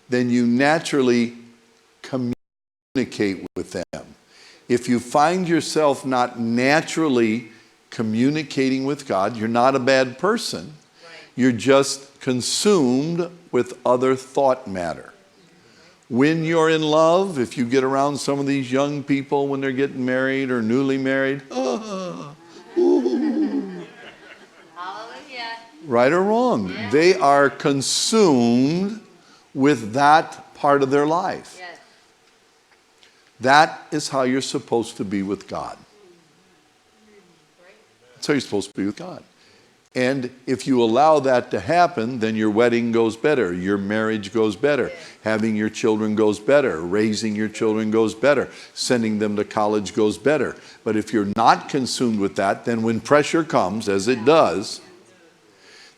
then you naturally communicate with them. If you find yourself not naturally communicating with God, you're not a bad person. You're just consumed with other thought matter. When you're in love, if you get around some of these young people when they're getting married or newly married, right or wrong, they are consumed with that part of their life. That is how you're supposed to be with God. That's how you're supposed to be with God. And if you allow that to happen, then your wedding goes better, your marriage goes better, having your children goes better, raising your children goes better, sending them to college goes better. But if you're not consumed with that, then when pressure comes, as it does,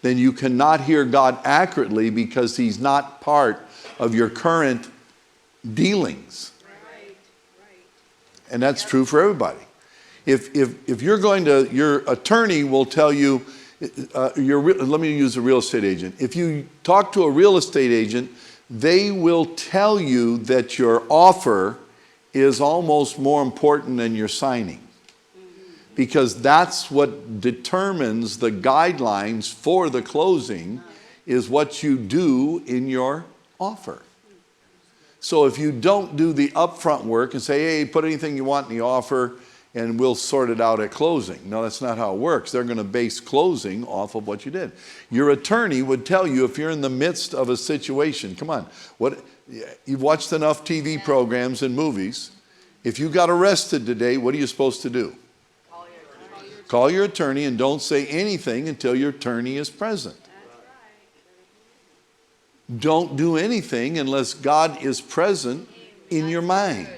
then you cannot hear God accurately because He's not part of your current dealings. And that's true for everybody. If you're going to, your attorney will tell you, let me use a real estate agent. If you talk to a real estate agent, they will tell you that your offer is almost more important than your signing. Because that's what determines the guidelines for the closing, is what you do in your offer. So if you don't do the upfront work and say, hey, put anything you want in the offer and we'll sort it out at closing. No, that's not how it works. They're going to base closing off of what you did. Your attorney would tell you if you're in the midst of a situation, come on, you've watched enough TV programs and movies. If you got arrested today, what are you supposed to do? Call your attorney and don't say anything until your attorney is present. Don't do anything unless God is present in your mind.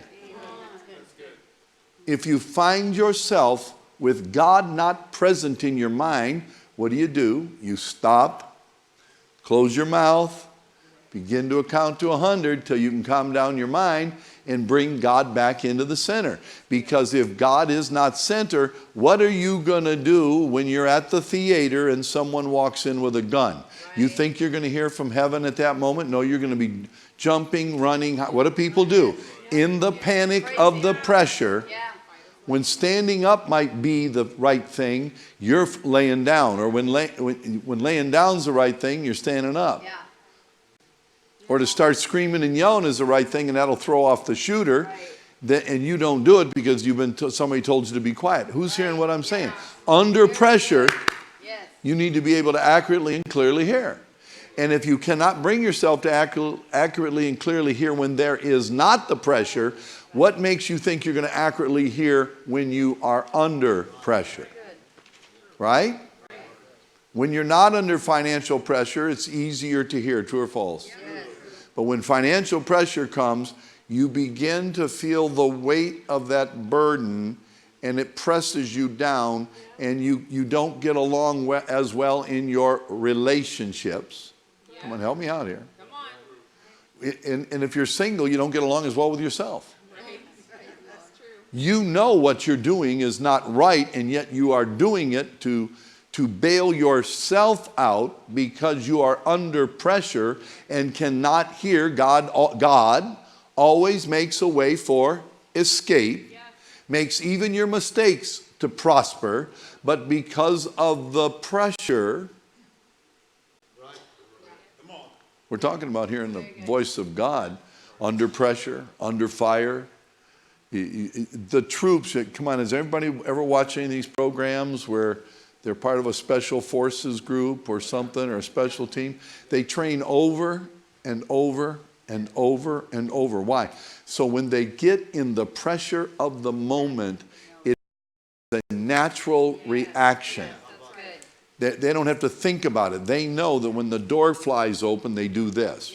If you find yourself with God not present in your mind, what do? You stop, close your mouth, begin to count to 100 till you can calm down your mind and bring God back into the center. Because if God is not center, what are you going to do when you're at the theater and someone walks in with a gun? You think you're going to hear from heaven at that moment? No, you're going to be jumping, running. What do people do? In the panic of the pressure, when standing up might be the right thing, you're laying down. Or when laying down is the right thing, you're standing up. Or to start screaming and yelling is the right thing, and that'll throw off the shooter. And you don't do it because somebody told you to be quiet. Who's hearing what I'm saying? Under pressure, you need to be able to accurately and clearly hear. And if you cannot bring yourself to accurately and clearly hear when there is not the pressure, what makes you think you're going to accurately hear when you are under pressure? Right? When you're not under financial pressure, it's easier to hear, true or false? But when financial pressure comes, you begin to feel the weight of that burden, and it presses you down, and you don't get along as well in your relationships. Come on, help me out here. And if you're single, you don't get along as well with yourself. You know what you're doing is not right, and yet you are doing it to bail yourself out because you are under pressure and cannot hear God. God always makes a way for escape, makes even your mistakes to prosper, but because of the pressure, we're talking about here in the voice of God, under pressure, under fire. The troops, come on, has everybody ever watched any of these programs where they're part of a special forces group or something, or a special team? They train over and over and over and over. Why? So when they get in the pressure of the moment, it's a natural reaction. They don't have to think about it. They know that when the door flies open, they do this.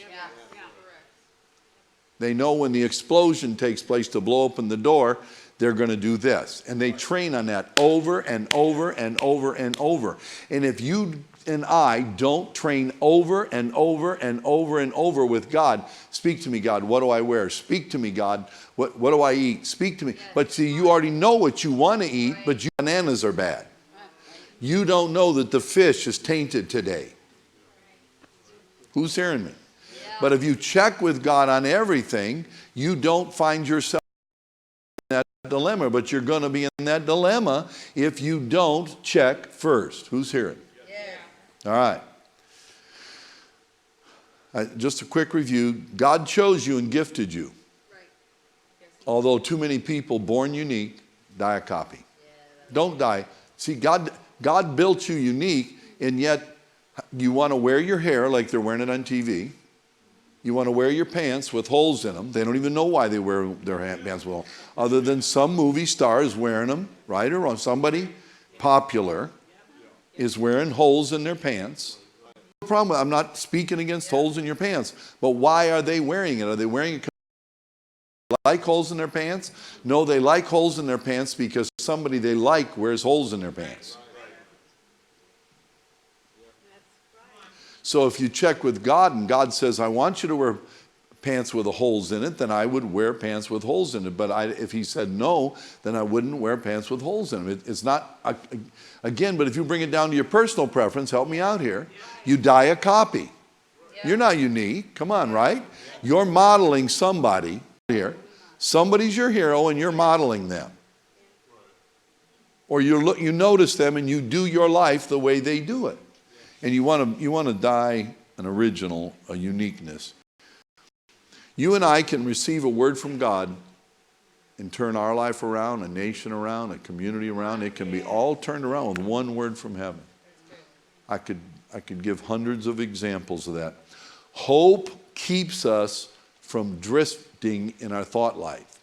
They know when the explosion takes place to blow open the door, they're going to do this. And they train on that over and over and over and over. And if you and I don't train over and over and over and over with God, speak to me, God, what do I wear? Speak to me, God, what do I eat? Speak to me. But see, you already know what you want to eat, but your bananas are bad. You don't know that the fish is tainted today. Who's hearing me? But if you check with God on everything, you don't find yourself in that dilemma. But you're going to be in that dilemma if you don't check first. Who's hearing? Yeah. All right. Just a quick review. God chose you and gifted you. Right. Although too many people born unique die a copy. Yeah, don't die. See, God built you unique, and yet you want to wear your hair like they're wearing it on TV. You want to wear your pants with holes in them. They don't even know why they wear their pants with holes, other than some movie star is wearing them, right or wrong. Somebody popular is wearing holes in their pants. No problem. I'm not speaking against holes in your pants, but why are they wearing it? Are they wearing it because they like holes in their pants? No, they like holes in their pants because somebody they like wears holes in their pants. So if you check with God and God says, I want you to wear pants with the holes in it, then I would wear pants with holes in it. But if he said no, then I wouldn't wear pants with holes in them. It's not, again, but if you bring it down to your personal preference, help me out here, you die a copy. You're not unique. Come on, right? You're modeling somebody here. Somebody's your hero and you're modeling them. Or you notice them and you do your life the way they do it. And you want to die an original, a uniqueness. You and I can receive a word from God and turn our life around, a nation around, a community around. It can be all turned around with one word from heaven. I could give hundreds of examples of that. Hope keeps us from drifting in our thought life.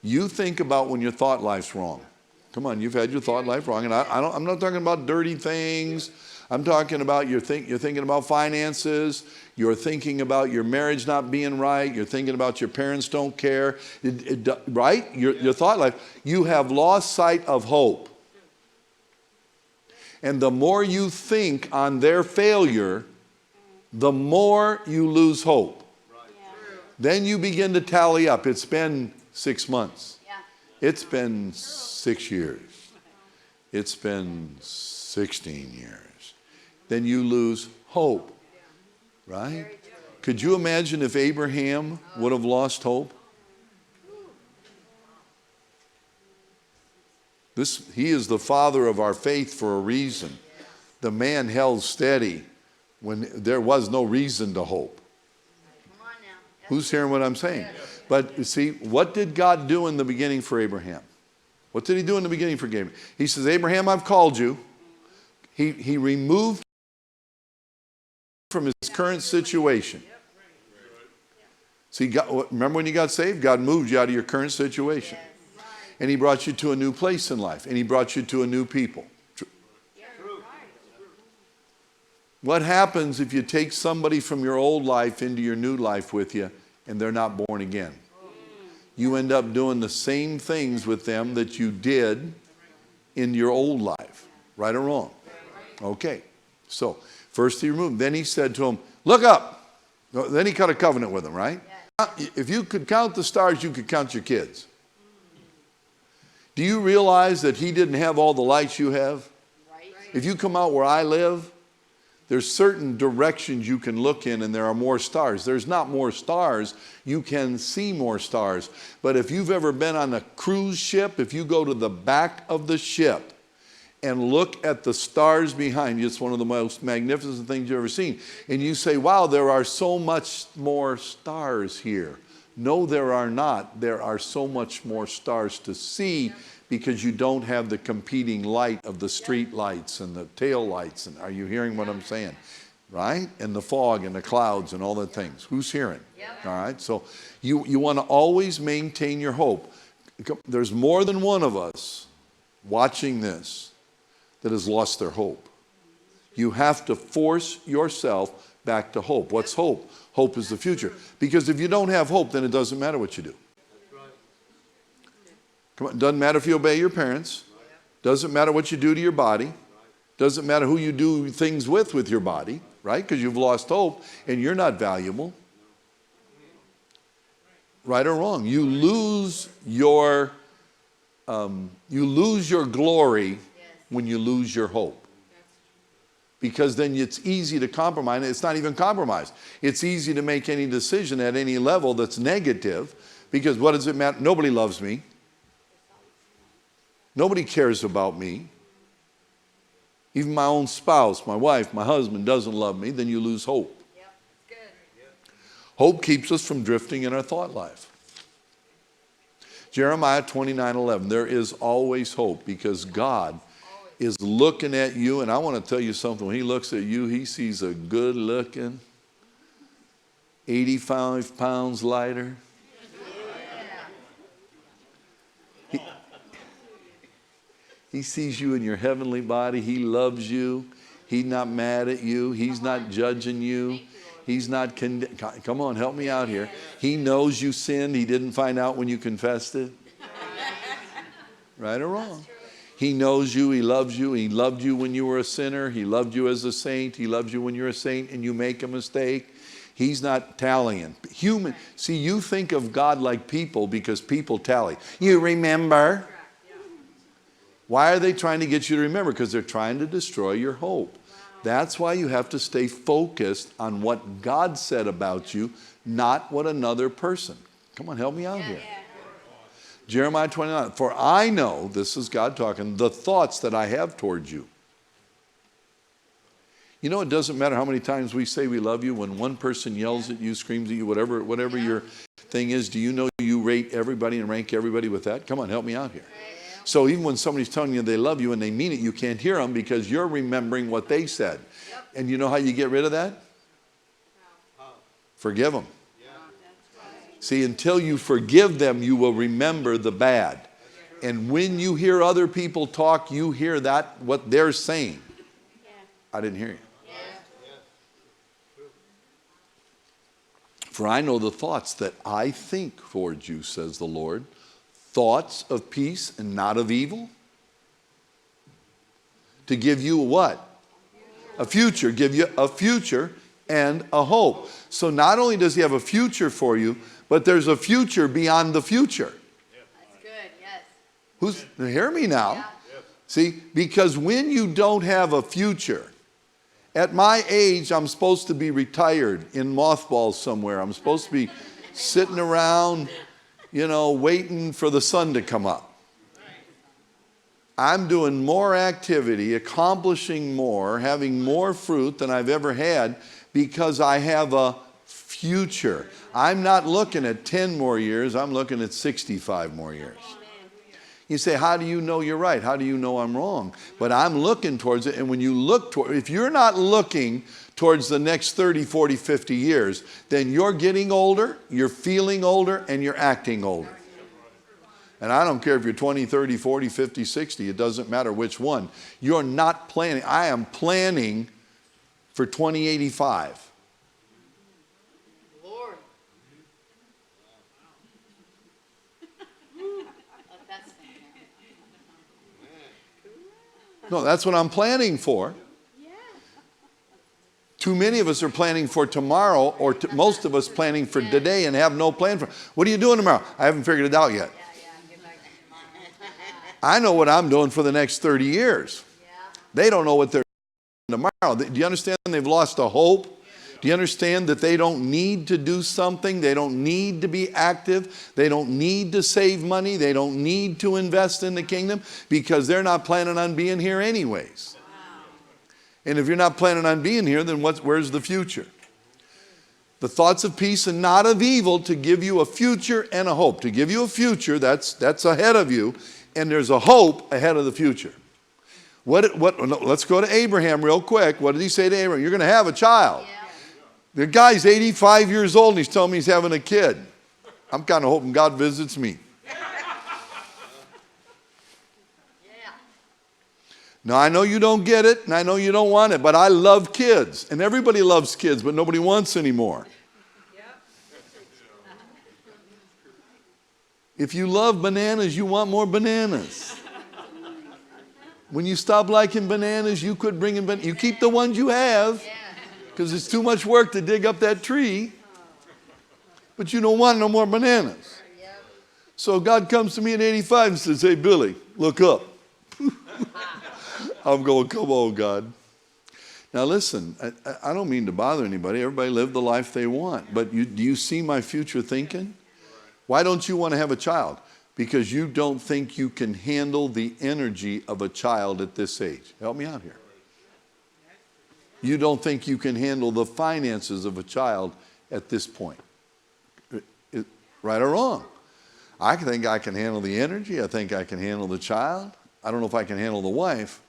You think about when your thought life's wrong. Come on, you've had your thought life wrong. And I'm not talking about dirty things. I'm talking about you're thinking about finances. You're thinking about your marriage not being right. You're thinking about your parents don't care. Right? Your thought life. You have lost sight of hope. And the more you think on their failure, the more you lose hope. Then you begin to tally up. It's been 6 months. It's been 6 years. It's been 16 years. Then you lose hope, right? Could you imagine if Abraham would have lost hope? He is the father of our faith for a reason. The man held steady when there was no reason to hope. Who's hearing what I'm saying? But you see, what did God do in the beginning for Abraham? What did he do in the beginning for Abraham? He says, Abraham, I've called you. He removed from his current situation. See, remember when you got saved? God moved you out of your current situation. And he brought you to a new place in life. And he brought you to a new people. What happens if you take somebody from your old life into your new life with you and they're not born again? You end up doing the same things with them that you did in your old life. Right or wrong? Okay. So, first he removed. Then he said to him, look up. Then he cut a covenant with him, right? If you could count the stars, you could count your kids. Do you realize that he didn't have all the lights you have? If you come out where I live, there's certain directions you can look in and there are more stars. There's not more stars. You can see more stars. But if you've ever been on a cruise ship, if you go to the back of the ship and look at the stars behind you, it's one of the most magnificent things you've ever seen. And you say, wow, there are so much more stars here. No, there are not. There are so much more stars to see because you don't have the competing light of the street lights and the tail lights. And are you hearing what I'm saying? Right? And the fog and the clouds and all the things. Who's hearing? All right? So you want to always maintain your hope. There's more than one of us watching this that has lost their hope. You have to force yourself back to hope. What's hope? Hope is the future. Because if you don't have hope, then it doesn't matter what you do. Come on, doesn't matter if you obey your parents. Doesn't matter what you do to your body. Doesn't matter who you do things with your body, right? Because you've lost hope and you're not valuable. Right or wrong? You lose your glory when you lose your hope. because then it's easy to compromise. It's not even compromise. It's easy to make any decision at any level that's negative, because what does it matter? Nobody loves me. Nobody cares about me. Even my own spouse, my wife, my husband doesn't love me. Then you lose hope. Yep. Good. Hope keeps us from drifting in our thought life. Jeremiah 29:11, there is always hope, because God is looking at you. And I want to tell you something. When he looks at you, he sees a good looking, 85 pounds lighter. He sees you in your heavenly body. He loves you. He's not mad at you. He's not judging you. He's not come on, help me out here. He knows you sinned. He didn't find out when you confessed it. Right or wrong? He knows you. He loves you. He loved you when you were a sinner. He loved you as a saint. He loves you when you're a saint and you make a mistake. He's not tallying. Human. See, you think of God like people because people tally. You remember. Why are they trying to get you to remember? Because they're trying to destroy your hope. That's why you have to stay focused on what God said about you, not what another person. Come on, help me out here. Jeremiah 29, for I know, this is God talking, the thoughts that I have towards you. You know, it doesn't matter how many times we say we love you. When one person yells at you, screams at you, whatever your thing is, do you know you rate everybody and rank everybody with that? Come on, help me out here. So even when somebody's telling you they love you and they mean it, you can't hear them because you're remembering what they said. Yep. And you know how you get rid of that? No. Forgive them. Yeah. See, until you forgive them, you will remember the bad. And when you hear other people talk, you hear that, what they're saying. Yeah. I didn't hear you. Yeah. For I know the thoughts that I think towards you, says the Lord. Thoughts of peace and not of evil. To give you what? A future. Give you a future and a hope. So not only does he have a future for you, but there's a future beyond the future. That's good, yes. Hear me now. Yeah. See, because when you don't have a future, at my age, I'm supposed to be retired in mothballs somewhere. I'm supposed to be sitting around, waiting for the sun to come up. I'm doing more activity, accomplishing more, having more fruit than I've ever had because I have a future. I'm not looking at 10 more years, I'm looking at 65 more years. You say, how do you know you're right? How do you know I'm wrong? But I'm looking towards it, and when you look toward, if you're not looking towards the next 30, 40, 50 years, then you're getting older, you're feeling older, and you're acting older. And I don't care if you're 20, 30, 40, 50, 60, it doesn't matter which one. You're not planning. I am planning for 2085. Lord. No, that's what I'm planning for. Too many of us are planning for tomorrow, or most of us planning for today and have no plan for. What are you doing tomorrow? I haven't figured it out yet. I know what I'm doing for the next 30 years. They don't know what they're doing tomorrow. Do you understand they've lost a hope? Do you understand that they don't need to do something? They don't need to be active. They don't need to save money. They don't need to invest in the kingdom because they're not planning on being here anyways. And if you're not planning on being here, then where's the future? The thoughts of peace and not of evil, to give you a future and a hope. To give you a future, that's ahead of you, and there's a hope ahead of the future. Let's go to Abraham real quick. What did he say to Abraham? You're going to have a child. Yeah. The guy's 85 years old and he's telling me he's having a kid. I'm kind of hoping God visits me. Now, I know you don't get it, and I know you don't want it, but I love kids. And everybody loves kids, but nobody wants anymore. If you love bananas, you want more bananas. When you stop liking bananas, you quit bringing bananas. You keep the ones you have, because it's too much work to dig up that tree. But you don't want no more bananas. So God comes to me at 85 and says, hey, Billy, look up. I'm going, come on, God. Now listen, I don't mean to bother anybody. Everybody live the life they want. But do you see my future thinking? Why don't you want to have a child? Because you don't think you can handle the energy of a child at this age. Help me out here. You don't think you can handle the finances of a child at this point. Right or wrong? I think I can handle the energy. I think I can handle the child. I don't know if I can handle the wife.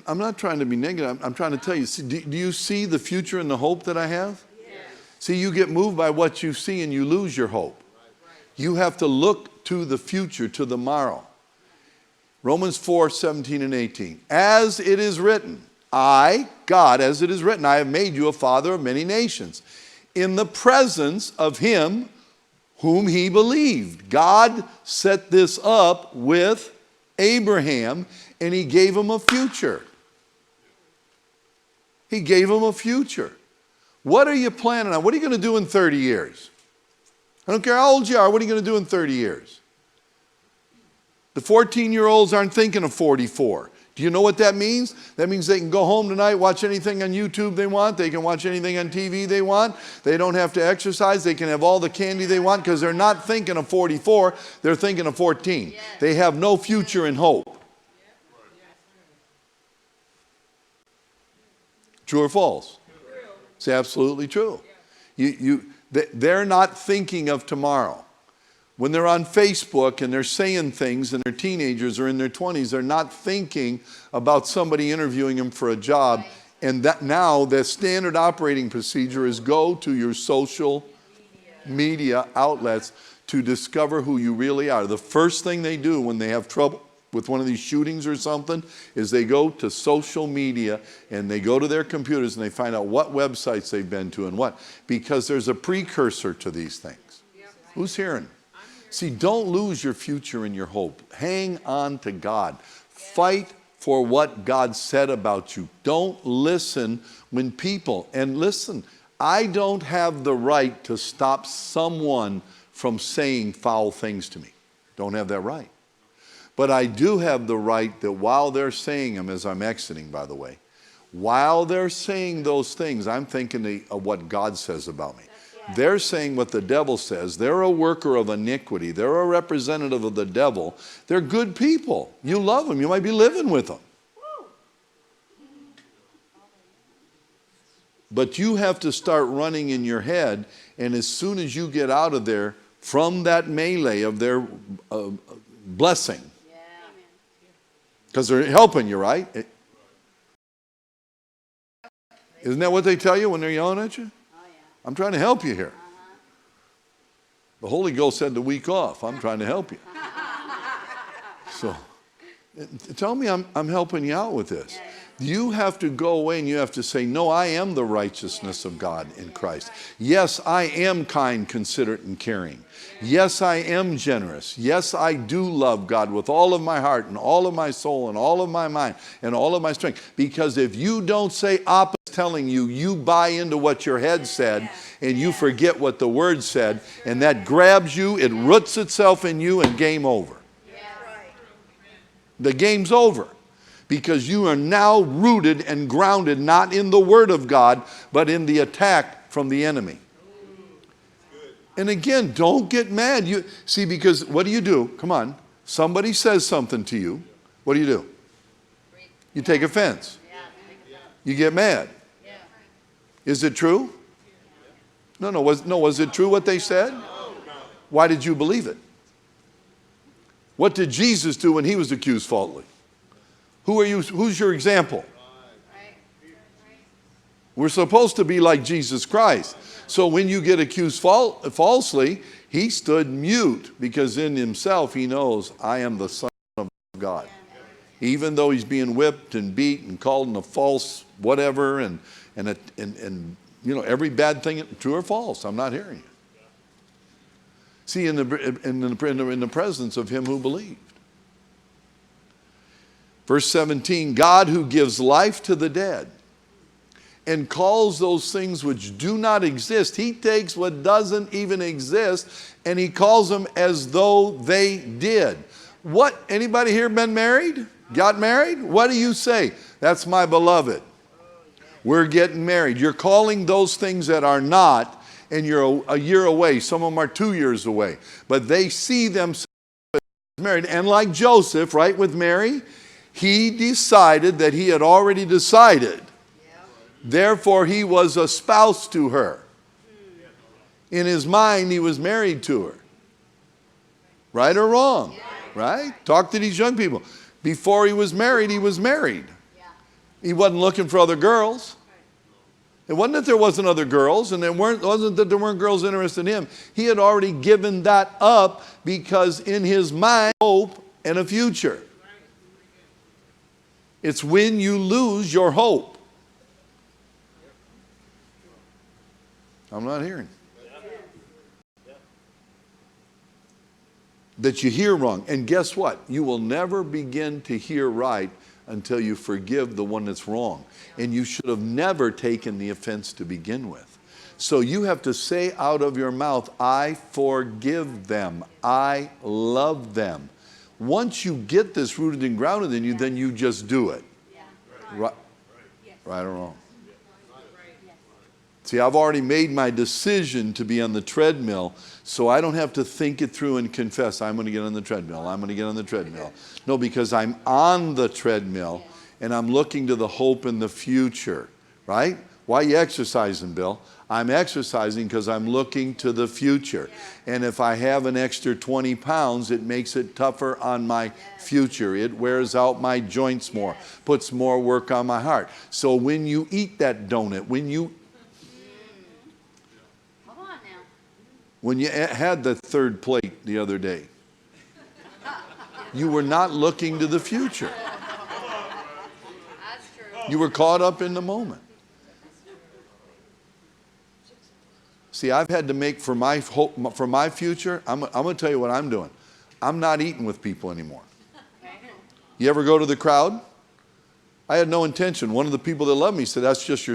I'm not trying to be negative. I'm trying to tell you, do you see the future and the hope that I have? Yes. See, you get moved by what you see and you lose your hope. You have to look to the future, to the morrow. Romans 4:17 and 18. As it is written, I, God, as it is written, I have made you a father of many nations, in the presence of him whom he believed. God set this up with Abraham, and he gave him a future. He gave him a future. What are you planning on? What are you going to do in 30 years? I don't care how old you are. What are you going to do in 30 years? The 14-year-olds aren't thinking of 44. Do you know what that means? That means they can go home tonight, watch anything on YouTube they want. They can watch anything on TV they want. They don't have to exercise. They can have all the candy they want because they're not thinking of 44. They're thinking of 14. Yes. They have no future and hope. True or false? True. It's absolutely true. They're not thinking of tomorrow. When they're on Facebook and they're saying things and they're teenagers or in their 20s, they're not thinking about somebody interviewing them for a job. And that now the standard operating procedure is go to your social media outlets to discover who you really are. The first thing they do when they have trouble with one of these shootings or something is they go to social media and they go to their computers and they find out what websites they've been to and what. Because there's a precursor to these things. Who's hearing? See, don't lose your future and your hope. Hang on to God. Fight for what God said about you. Don't listen when people, and listen, I don't have the right to stop someone from saying foul things to me. Don't have that right. But I do have the right that while they're saying them, as I'm exiting, by the way, while they're saying those things, I'm thinking of what God says about me. They're saying what the devil says. They're a worker of iniquity. They're a representative of the devil. They're good people. You love them. You might be living with them. But you have to start running in your head, and as soon as you get out of there from that melee of their blessing, because they're helping you, right? Isn't that what they tell you when they're yelling at you? I'm trying to help you here. The Holy Ghost said the week off. I'm trying to help you. So tell me I'm helping you out with this. You have to go away and you have to say, no, I am the righteousness of God in Christ. Yes, I am kind, considerate, and caring. Yes, I am generous. Yes, I do love God with all of my heart and all of my soul and all of my mind and all of my strength. Because if you don't say opposite telling you, you buy into what your head said and you forget what the Word said, and that grabs you, it roots itself in you, and game over. The game's over. Because you are now rooted and grounded not in the Word of God, but in the attack from the enemy. And again, don't get mad. See, because what do? Come on. Somebody says something to you. What do? You take offense. You get mad. Is it true? No. Was it true what they said? Why did you believe it? What did Jesus do when he was accused falsely? Who's your example? We're supposed to be like Jesus Christ. So when you get accused falsely, he stood mute because in himself he knows, I am the Son of God. Even though he's being whipped and beat and called a false whatever and you know, every bad thing, true or false, I'm not hearing you. See, in the presence of him who believed. Verse 17, God who gives life to the dead and calls those things which do not exist. He takes what doesn't even exist and he calls them as though they did. What? Anybody here been married? Got married? What do you say? That's my beloved. We're getting married. You're calling those things that are not, and you're a year away. Some of them are 2 years away. But they see themselves married. And like Joseph, right, with Mary, he decided that he had already decided. Therefore, he was a spouse to her. In his mind, he was married to her. Right or wrong? Right? Talk to these young people. Before he was married, he was married. He wasn't looking for other girls. It wasn't that there wasn't other girls, and it wasn't that there weren't girls interested in him. He had already given that up because in his mind, hope and a future. It's when you lose your hope. I'm not hearing. That you hear wrong. And guess what? You will never begin to hear right until you forgive the one that's wrong. And you should have never taken the offense to begin with. So you have to say out of your mouth, I forgive them. I love them. Once you get this rooted and grounded in you, then you just do it. Right or wrong? See, I've already made my decision to be on the treadmill, so I don't have to think it through and confess, I'm going to get on the treadmill, I'm going to get on the treadmill. No, because I'm on the treadmill, and I'm looking to the hope in the future, right? Why are you exercising, Bill? I'm exercising because I'm looking to the future. And if I have an extra 20 pounds, it makes it tougher on my future. It wears out my joints more, puts more work on my heart. So when you eat that donut, when you had the third plate the other day, you were not looking to the future. That's true. You were caught up in the moment. See, I've had to make for my hope, for my future, I'm going to tell you what I'm doing. I'm not eating with people anymore. You ever go to the crowd? I had no intention. One of the people that loved me said, that's just your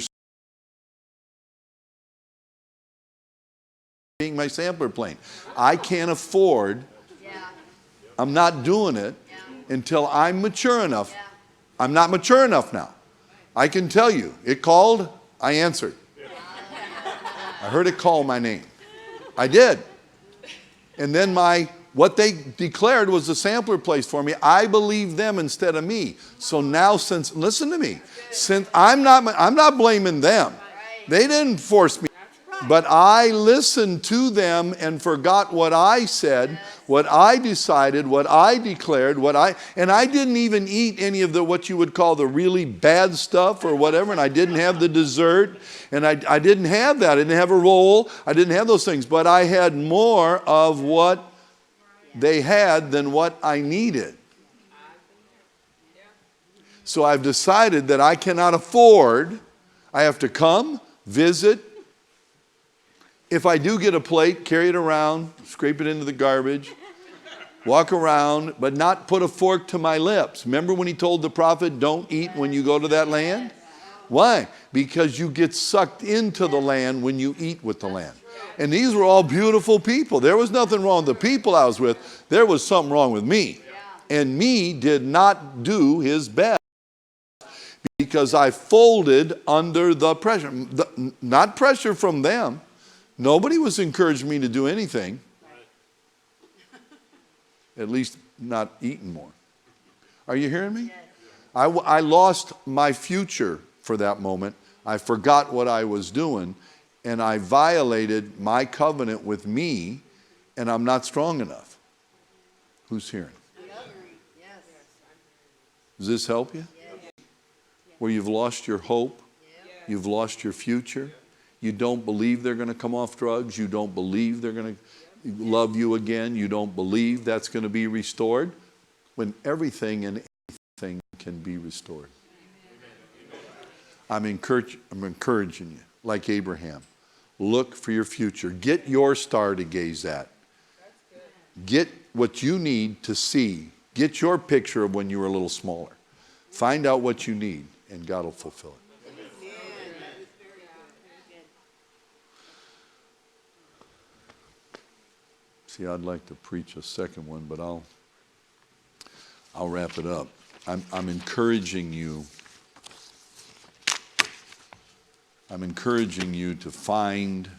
being my sampler plane. I can't afford, I'm not doing it until I'm mature enough. I'm not mature enough now. I can tell you, it called, I answered. I heard it call my name. I did. And then what they declared was the sampler place for me. I believed them instead of me. So now listen to me, since I'm not blaming them. They didn't force me. But I listened to them and forgot what I said, what I decided, what I declared, and I didn't even eat any of what you would call the really bad stuff or whatever, and I didn't have the dessert, and I didn't have that. I didn't have a roll. I didn't have those things, but I had more of what they had than what I needed. So I've decided that I cannot afford, I have to come, visit. If I do get a plate, carry it around, scrape it into the garbage, walk around, but not put a fork to my lips. Remember when he told the prophet, don't eat when you go to that land? Why? Because you get sucked into the land when you eat with the land. And these were all beautiful people. There was nothing wrong with the people I was with. There was something wrong with me. And me did not do his best because I folded under the pressure. Not pressure from them. Nobody was encouraging me to do anything. At least not eating more. Are you hearing me? I lost my future for that moment. I forgot what I was doing, and I violated my covenant with me, and I'm not strong enough. Who's hearing? Does this help you? Where you've lost your hope, you've lost your future. You don't believe they're going to come off drugs. You don't believe they're going to love you again. You don't believe that's going to be restored. When everything and anything can be restored. I'm encouraging you, like Abraham. Look for your future. Get your star to gaze at. Get what you need to see. Get your picture of when you were a little smaller. Find out what you need, and God will fulfill it. See, I'd like to preach a second one, but I'll wrap it up. I'm encouraging you. I'm encouraging you to find